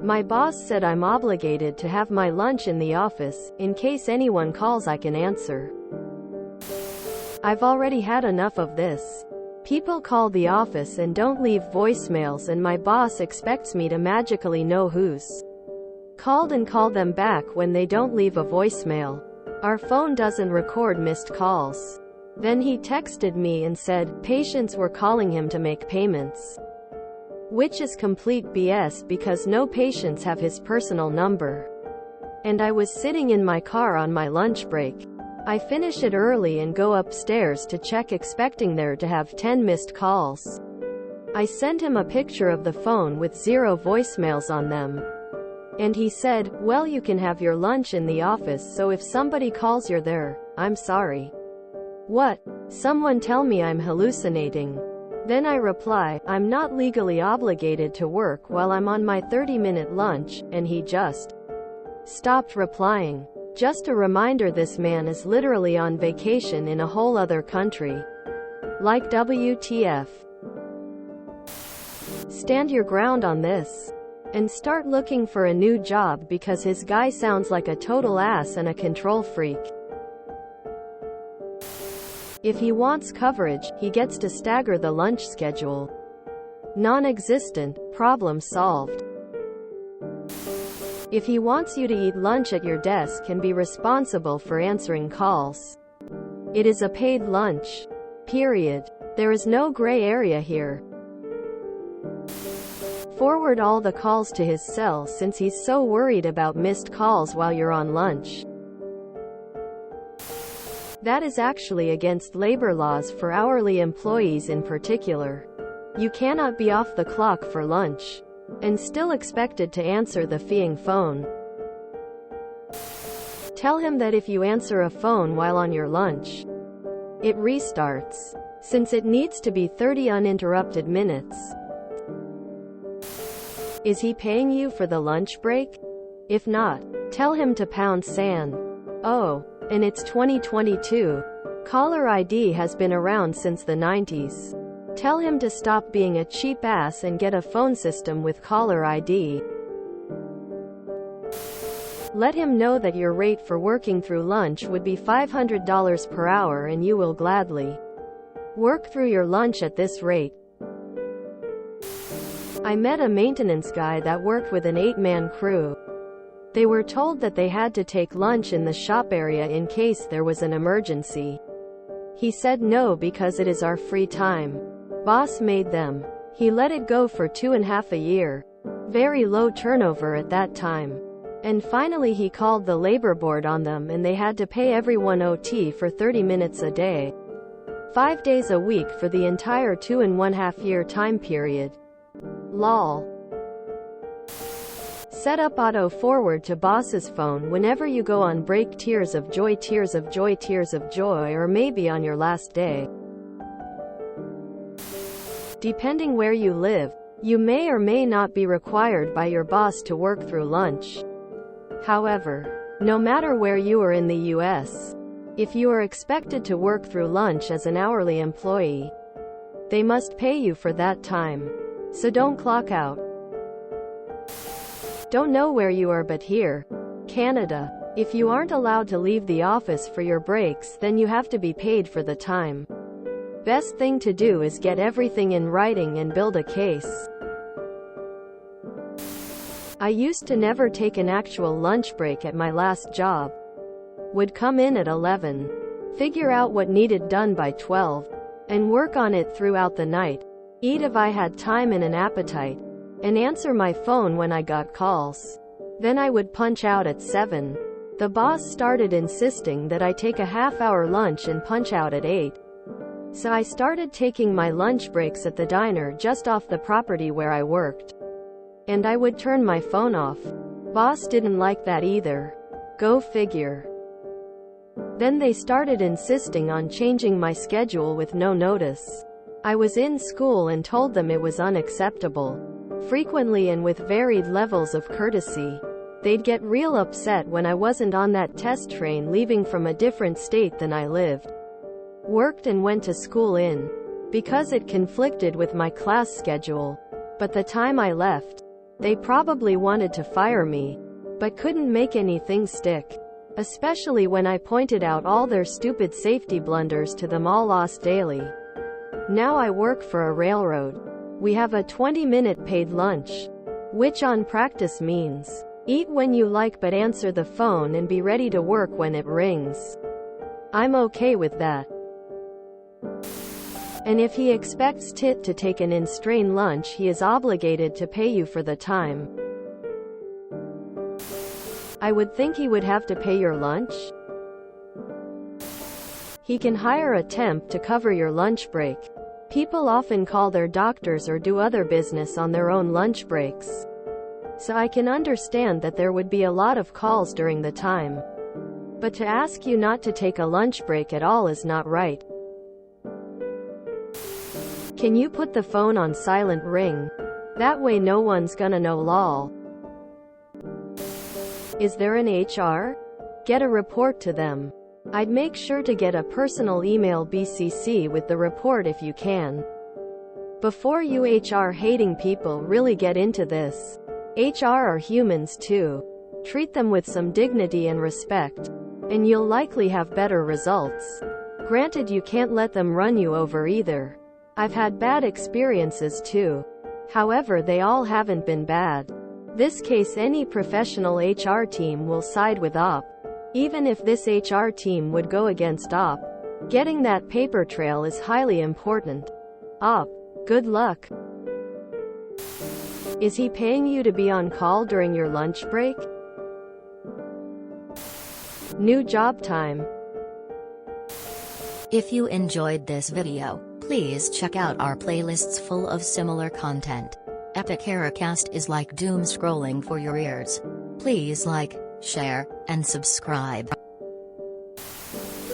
My boss said I'm obligated to have my lunch in the office, in case anyone calls I can answer. I've already had enough of this. People call the office and don't leave voicemails, and my boss expects me to magically know who's called and call them back when they don't leave a voicemail. Our phone doesn't record missed calls. Then he texted me and said patients were calling him to make payments. Which is complete BS because no patients have his personal number. And I was sitting in my car on my lunch break. I finish it early and go upstairs to check, expecting there to have 10 missed calls. I sent him a picture of the phone with 0 voicemails on them. And he said, well, you can have your lunch in the office, so if somebody calls you're there. I'm sorry. What? Someone tell me I'm hallucinating. Then I reply, I'm not legally obligated to work while I'm on my 30-minute lunch, and he just stopped replying. Just a reminder, this man is literally on vacation in a whole other country. Like WTF. Stand your ground on this. And start looking for a new job because his guy sounds like a total ass and a control freak. If he wants coverage, he gets to stagger the lunch schedule. Non-existent, problem solved. If he wants you to eat lunch at your desk and be responsible for answering calls, it is a paid lunch. Period. There is no gray area here. Forward all the calls to his cell since he's so worried about missed calls while you're on lunch. That is actually against labor laws for hourly employees in particular. You cannot be off the clock for lunch and still expected to answer the feeing phone. Tell him that if you answer a phone while on your lunch, it restarts, since it needs to be 30 uninterrupted minutes. Is he paying you for the lunch break? If not, tell him to pound sand. Oh, and it's 2022. Caller ID has been around since the 90s. Tell him to stop being a cheap ass and get a phone system with caller ID. Let him know that your rate for working through lunch would be $500 per hour and you will gladly work through your lunch at this rate. I met a maintenance guy that worked with an 8-man crew. They were told that they had to take lunch in the shop area in case there was an emergency. He said no because it is our free time. Boss made them. He let it go for 2.5 years. Very low turnover at that time. And finally he called the labor board on them and they had to pay everyone OT for 30 minutes a day. 5 days a week for the entire 2.5 year time period. Lol. Set up auto forward to boss's phone whenever you go on break. Tears of joy, tears of joy, tears of joy, or maybe on your last day. Depending where you live, you may or may not be required by your boss to work through lunch. However, no matter where you are in the US, if you are expected to work through lunch as an hourly employee, they must pay you for that time. So don't clock out. Don't know where you are, but here, Canada, if you aren't allowed to leave the office for your breaks, then you have to be paid for the time. Best thing to do is get everything in writing and build a case. I used to never take an actual lunch break at my last job. Would come in at 11, figure out what needed done by 12, and work on it throughout the night. Eat if I had time and an appetite, and answer my phone when I got calls. Then I would punch out at 7. The boss started insisting that I take a half-hour lunch and punch out at 8. So I started taking my lunch breaks at the diner just off the property where I worked. And I would turn my phone off. Boss didn't like that either. Go figure. Then they started insisting on changing my schedule with no notice. I was in school and told them it was unacceptable. Frequently and with varied levels of courtesy. They'd get real upset when I wasn't on that test train leaving from a different state than I lived, worked and went to school in, because it conflicted with my class schedule. But the time I left, They probably wanted to fire me, but couldn't make anything stick. Especially when I pointed out all their stupid safety blunders to them all lost daily. Now I work for a railroad. We have a 20-minute paid lunch, which on practice means eat when you like but answer the phone and be ready to work when it rings. I'm okay with that. And if he expects Tit to take an in-strain lunch, he is obligated to pay you for the time. I would think he would have to pay your lunch. He can hire a temp to cover your lunch break. People often call their doctors or do other business on their own lunch breaks. So I can understand that there would be a lot of calls during the time. But to ask you not to take a lunch break at all is not right. Can you put the phone on silent ring? That way no one's gonna know lol. Is there an HR? Get a report to them. I'd make sure to get a personal email BCC with the report if you can. Before you HR hating people really get into this. HR are humans too. Treat them with some dignity and respect, and you'll likely have better results. Granted, you can't let them run you over either. I've had bad experiences too. However, they all haven't been bad. This case, any professional HR team will side with OP. Even if this HR team would go against OP, getting that paper trail is highly important. OP, good luck. Is he paying you to be on call during your lunch break? New job time. If you enjoyed this video, please check out our playlists full of similar content. Epic Heracast is like doom scrolling for your ears. Please like, share, and subscribe.